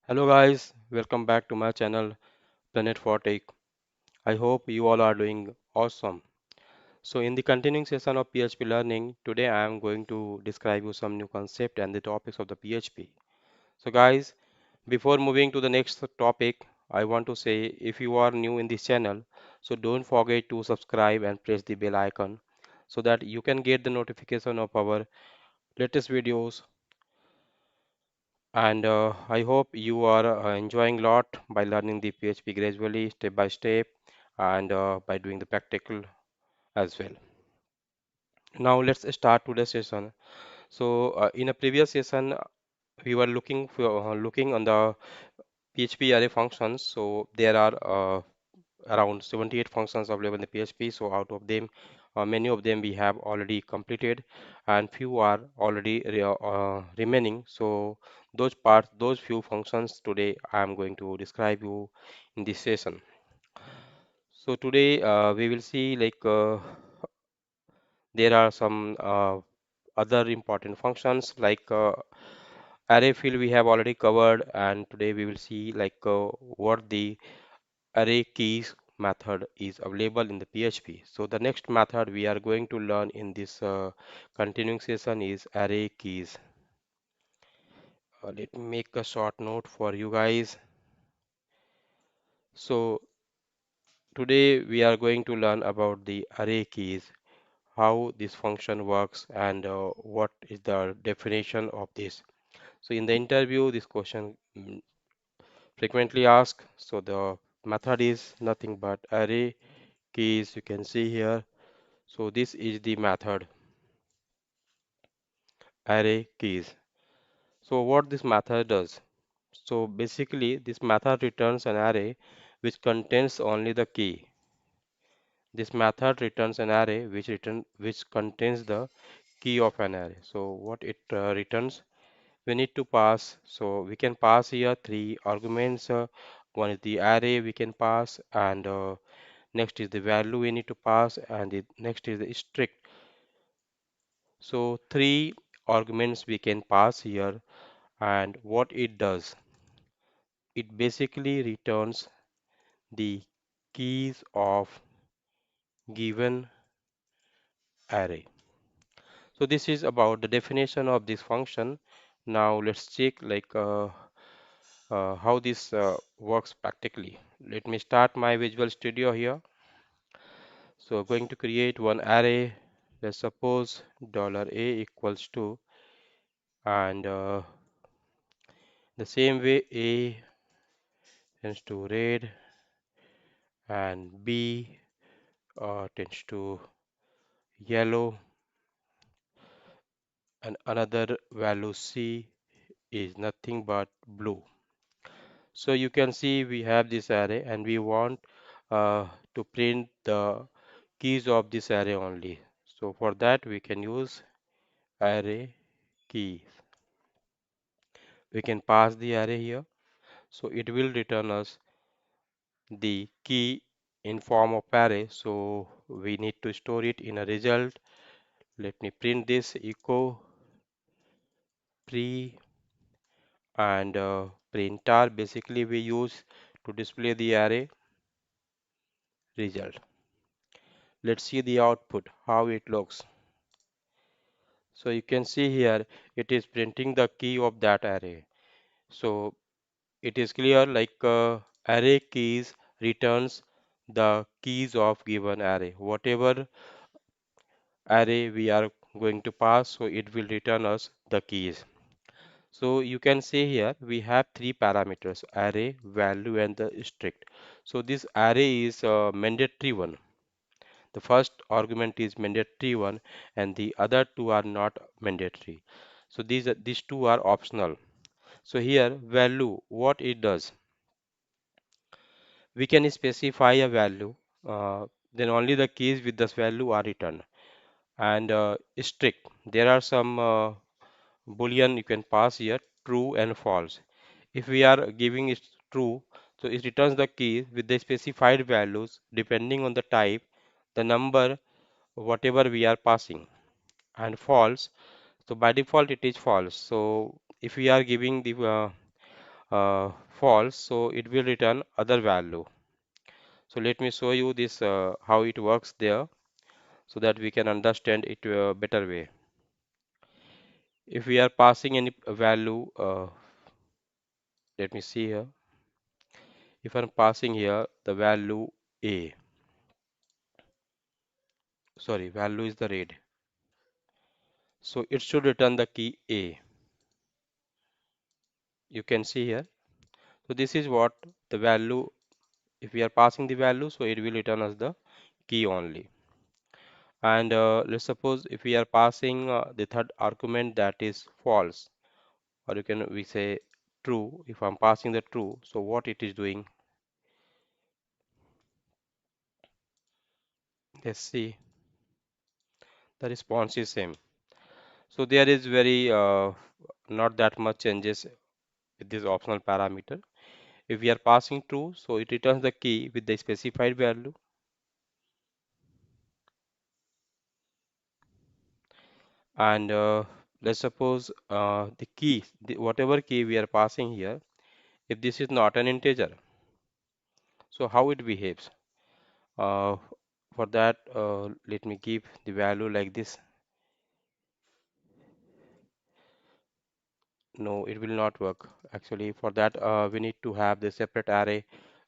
Hello guys, welcome back to my channel Planet 4 Tech. I hope you all are doing awesome. So in the continuing session of PHP learning, today I am going to describe you some new concept and the topics of the PHP. So guys, before moving to the next topic, I want to say if you are new in this channel, so don't forget to subscribe and press the bell icon so that you can get the notification of our latest videos. And I hope you are enjoying a lot by learning the PHP gradually, step by step, and by doing the practical as well. Now let's start today's session. So in a previous session, we were looking on the PHP array functions. So there are around 78 functions available in the PHP. So out of them, many of them we have already completed, and few are already remaining. So those few functions today I am going to describe you in this session. So today we will see there are some other important functions like array field we have already covered, and today we will see what the array keys method is available in the PHP. So the next method we are going to learn in this continuing session is array keys. Let me make a short note for you guys. So today we are going to learn about the array keys, how this function works, and what is the definition of this. So in the interview, this question frequently asked. So the method is nothing but array keys. You can see here. So this is the method array keys. So what this method does? So basically this method returns an array which contains only the key. This method returns an array which contains the key of an array. So what it returns, we need to pass. So we can pass here three arguments. One is the array we can pass, and next is the value we need to pass, and the next is the string. So three arguments we can pass here, and what it does, it basically returns the keys of given array. So this is about the definition of this function. Now let's check how this works practically. Let me start my Visual Studio here. So going to create one array. Let's suppose $a equals to, and the same way A tends to red, and B tends to yellow, and another value C is nothing but blue. So you can see we have this array, and we want to print the keys of this array only. So for that we can use array keys. We can pass the array here. So it will return us the key in form of array. So we need to store it in a result. Let me print this echo pre, and printer basically we use to display the array result. Let's see the output, how it looks. So you can see here it is printing the key of that array. So it is clear array keys returns the keys of given array. Whatever array we are going to pass, so it will return us the keys. So you can see here we have three parameters: array, value, and the strict. So this array is a mandatory one. The first argument is mandatory one, and the other two are not mandatory. So these two are optional. So here value, what it does, we can specify a value, then only the keys with this value are returned. And strict, there are some boolean you can pass here, true and false. If we are giving it true, so it returns the key with the specified values depending on the type, the number, whatever we are passing. And false, so by default it is false. So if we are giving the false, so it will return other value. So let me show you this how it works there so that we can understand it a better way. If we are passing any value, let me see here. If I'm passing here the value a, sorry, value is the red, so it should return the key a. You can see here. So this is what the value. If we are passing the value, so it will return us the key only. And let's suppose if we are passing the third argument, that is false, or you can we say true. If I'm passing the true, so what it is doing? Let's see. The response is same. So there is very not that much changes with this optional parameter. If we are passing true, so it returns the key with the specified value. And let's suppose the key, whatever key we are passing here, if this is not an integer, so how it behaves? Uh, for that, let me give the value like this. No, it will not work. Actually, for that, we need to have the separate array.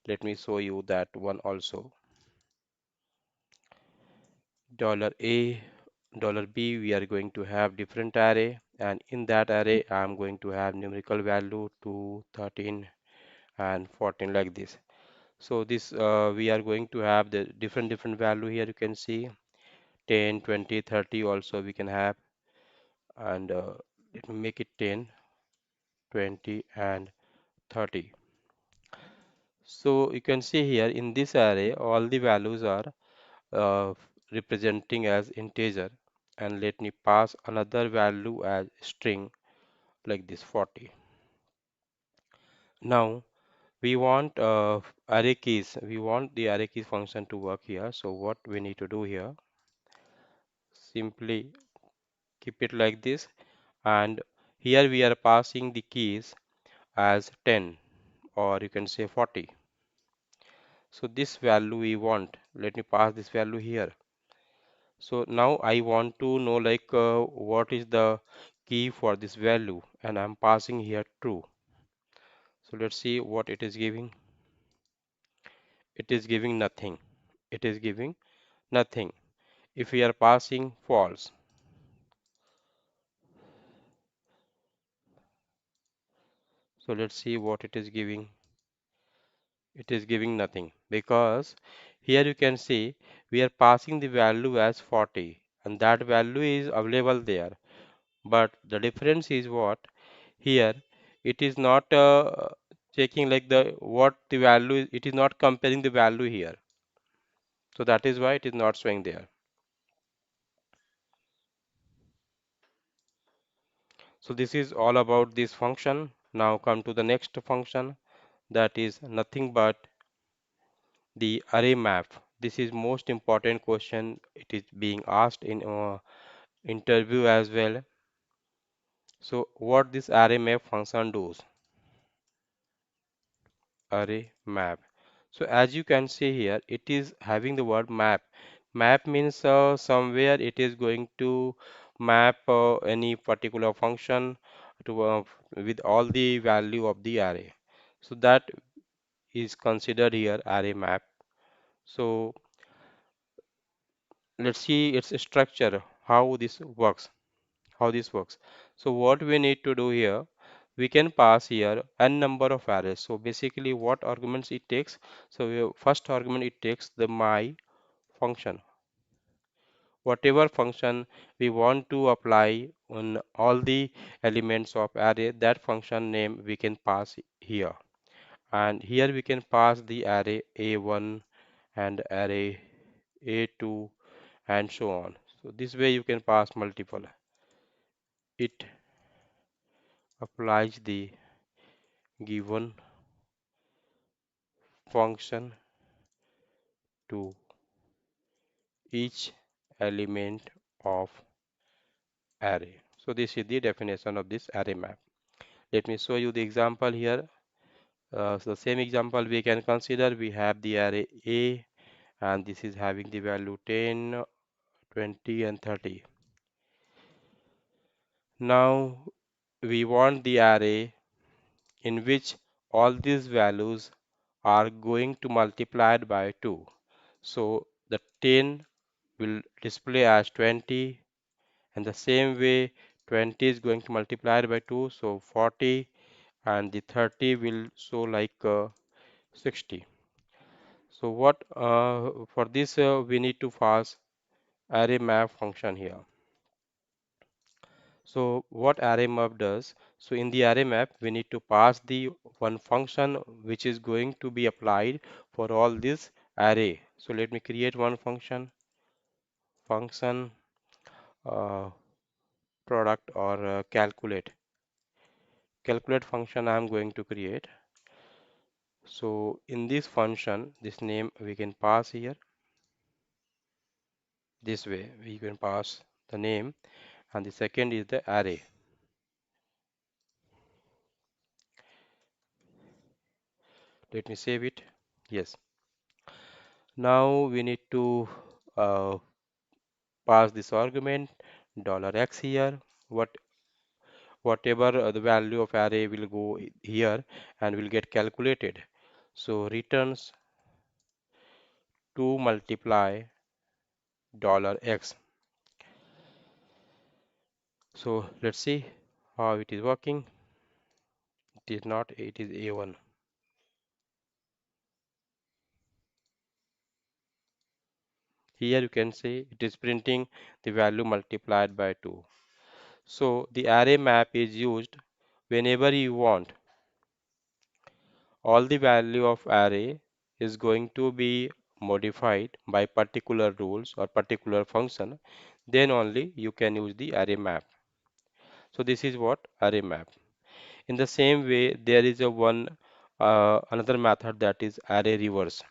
Let me show you that one also. $A, $B, we are going to have different array, and in that array, I'm going to have numerical value 2, 13, and 14 like this. So this we are going to have the different value here. You can see 10, 20, 30 also we can have, and let me make it 10, 20, and 30. So you can see here in this array all the values are uh, representing as integer, and let me pass another value as string like this 40. Now we want array keys. We want the array keys function to work here. So what we need to do here? Simply keep it like this, and here we are passing the keys as 10, or you can say 40. So this value we want, let me pass this value here. So now I want to know like what is the key for this value, and I'm passing here true. So let's see what it is giving. It is giving nothing. It is giving nothing. If we are passing false, so let's see what it is giving. It is giving nothing because here you can see we are passing the value as 40, and that value is available there. But the difference is what? Here it is not checking like the what the value is, it is not comparing the value here. So that is why it is not showing there. So this is all about this function. Now come to the next function, that is nothing but the array map. This is most important question. It is being asked in interview as well. So what this array map function does? Array map. So as you can see here, it is having the word map. Map means somewhere it is going to map any particular function to with all the value of the array. So that is considered here array map. So let's see its structure, how this works. How this works. So what we need to do here, we can pass here n number of arrays. So basically what arguments it takes? So first argument it takes the my function. Whatever function we want to apply on all the elements of array, that function name we can pass here. And here we can pass the array A1 and array A2 and so on. So this way you can pass multiple. It applies the given function to each element of array. So this is the definition of this array map. Let me show you the example here. So the same example we can consider, we have the array A, and this is having the value 10, 20 and 30. Now we want the array in which all these values are going to multiply it by 2. So the 10 will display as 20, and the same way 20 is going to multiply it by 2, so 40, and the 30 will show like 60. So what for this we need to pass array map function here. So what array map does? So in the array map we need to pass the one function which is going to be applied for all this array. So let me create one function uh, product or calculate function I am going to create. So in this function, this name we can pass here. This way we can pass the name, and the second is the array. Let me save it. Yes. Now we need to uh, pass this argument $x here. Whatever the value of array will go here and will get calculated. So returns to multiply $x. So let's see how it is working. It is not, it is A1. Here you can see it is printing the value multiplied by 2. So the array map is used whenever you want all the value of array is going to be modified by particular rules or particular function, then only you can use the array map. So this is what array map. In the same way, there is a one another method, that is array reverse.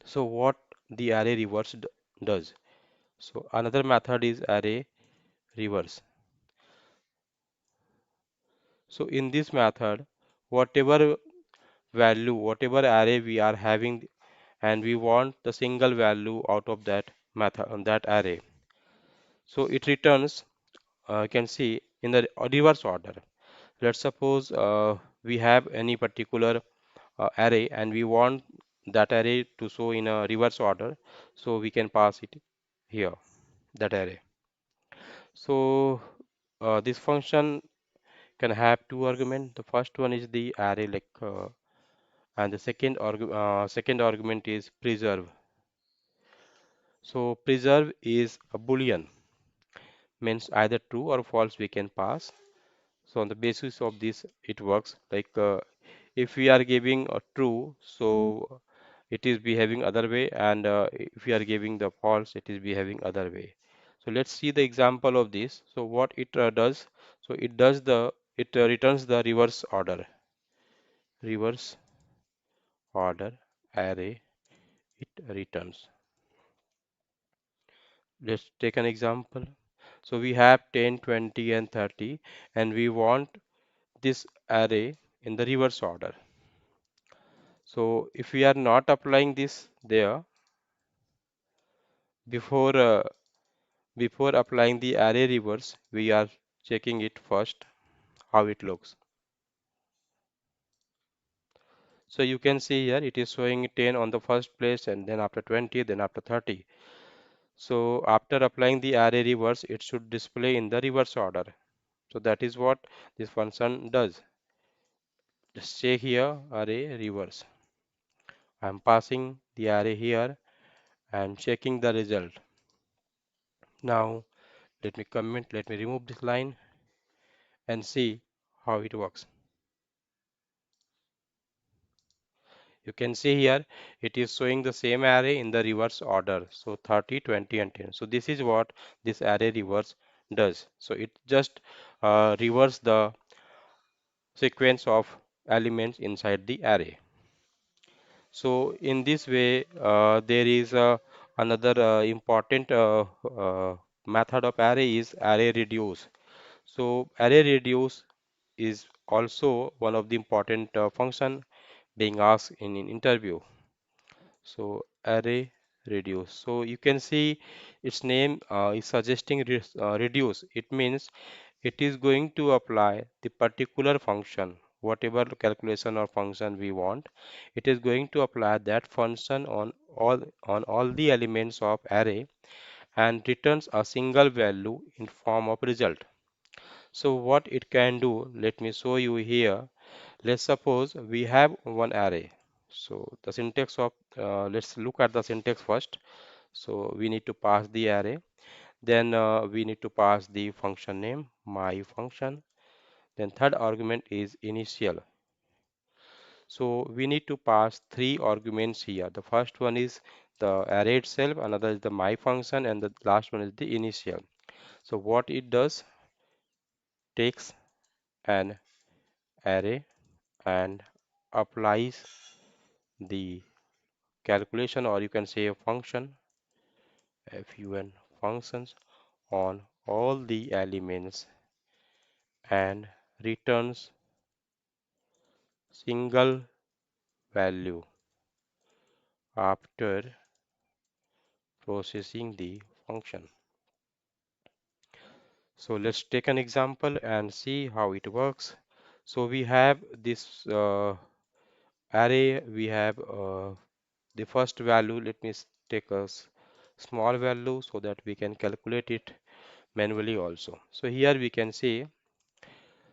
So what the array reverse does? So another method is array reverse. So in this method, whatever whatever array we are having, and we want the single value out of that method on that array. So it returns, you can see in the reverse order. Let's suppose we have any particular array and we want that array to show in a reverse order. So we can pass it here, that array. So this function can have two arguments. The first one is the array and the second argument is preserve. So preserve is a boolean, means either true or false we can pass. So on the basis of this it works, if we are giving a true, so it is behaving other way, and if we are giving the false, it is behaving other way. So let's see the example of this. So what it does? So it returns the reverse order array. It returns. Let's take an example. So we have 10, 20 and 30, and we want this array in the reverse order. So if we are not applying this there, before before applying the array reverse, we are checking it first how it looks. So you can see here it is showing 10 on the first place, and then after 20, then after 30. So after applying the array reverse, it should display in the reverse order. So that is what this function does. Just say here array reverse. I am passing the array here and checking the result. Now let me remove this line and see how it works. You can see here it is showing the same array in the reverse order. So 30, 20 and 10. So this is what this array reverse does. So it just reverse the sequence of elements inside the array. So in this way, there is another important method of array is array reduce. So array reduce is also one of the important function being asked in an interview. So array reduce. So you can see its name is suggesting reduce. It means it is going to apply the particular function, whatever calculation or function we want. It is going to apply that function on all the elements of array and returns a single value in form of result. So what it can do, let me show you here. Let's suppose we have one array. So the syntax of let's look at the syntax first. So we need to pass the array. Then we need to pass the function name, my function. Then third argument is initial. So we need to pass three arguments here. The first one is the array itself, another is the my function, and the last one is the initial. So what it does, takes an array and applies the calculation, or you can say a function, fun functions, on all the elements and returns single value after processing the function. So let's take an example and see how it works. So we have this array, we have the first value. Let me take a small value so that we can calculate it manually also. So here we can see,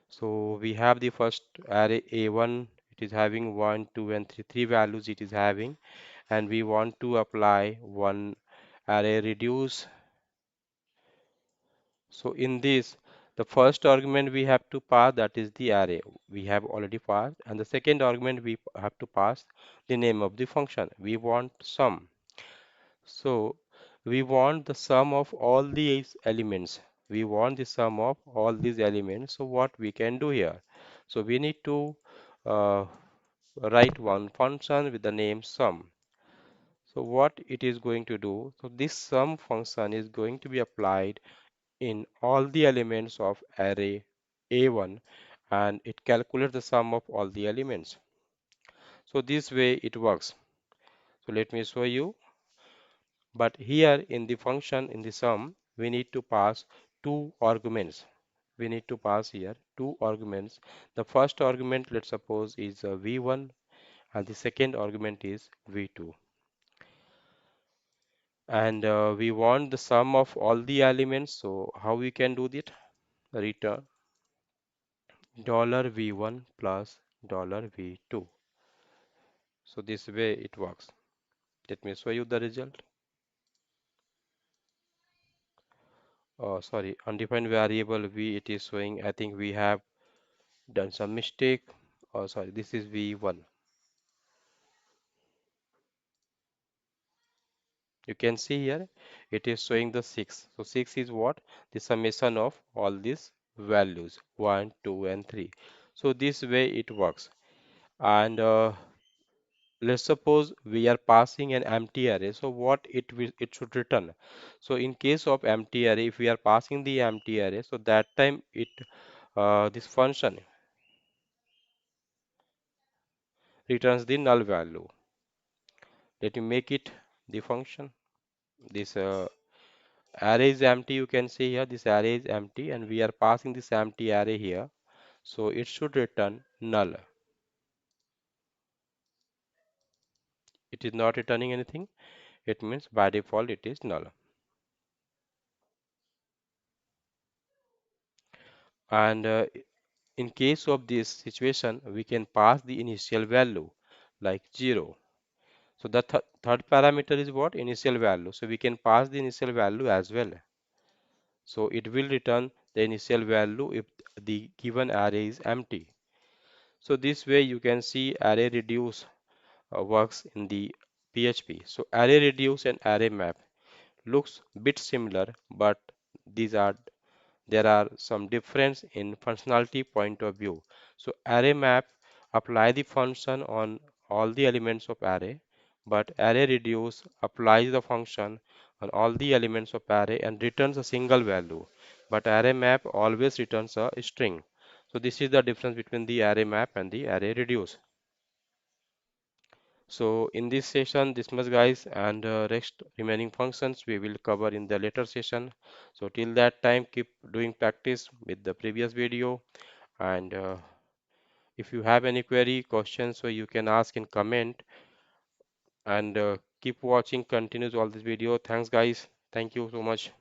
so we have the first array A1, it is having 1, 2, and 3, three values it is having, and we want to apply one array reduce. So in this, the first argument we have to pass, that is the array we have already passed, and the second argument we have to pass the name of the function. We want sum. So we want the sum of all these elements. We want the sum of all these elements. So what we can do here? So we need to uh, write one function with the name sum. So what it is going to do? So this sum function is going to be applied in all the elements of array A1, and it calculates the sum of all the elements. So this way it works. So let me show you. But here in the function, in the sum, we need to pass two arguments. We need to pass here two arguments. The first argument, let's suppose, is v1, and the second argument is v2. And we want the sum of all the elements. So how we can do that? Return $v1 plus $v2. So this way it works. Let me show you the result. Sorry, undefined variable v, it is showing, I think we have done some mistake. Oh, sorry, this is v1. You can see here it is showing the 6. So 6 is what? The summation of all these values 1, 2, and 3. So this way it works. And let's suppose we are passing an empty array. So what it should return? So in case of empty array, if we are passing the empty array, so that time it this function returns the null value. Let me make it the function. This array is empty. You can see here this array is empty, and we are passing this empty array here. So it should return null. It is not returning anything. It means by default it is null. And in case of this situation, we can pass the initial value like 0. So the third parameter is what? Initial value. So we can pass the initial value as well. So it will return the initial value if the given array is empty. So this way you can see array reduce works in the PHP. So array reduce and array map looks bit similar, but these are there are some difference in functionality point of view. So array map apply the function on all the elements of array, but array reduce applies the function on all the elements of array and returns a single value. But array map always returns a string. So this is the difference between the array map and the array reduce. So in this session, this much guys, and rest remaining functions we will cover in the later session. So till that time, keep doing practice with the previous video, and if you have any query, questions, so you can ask in comment, and keep watching, continues all this video. Thanks guys. Thank you so much.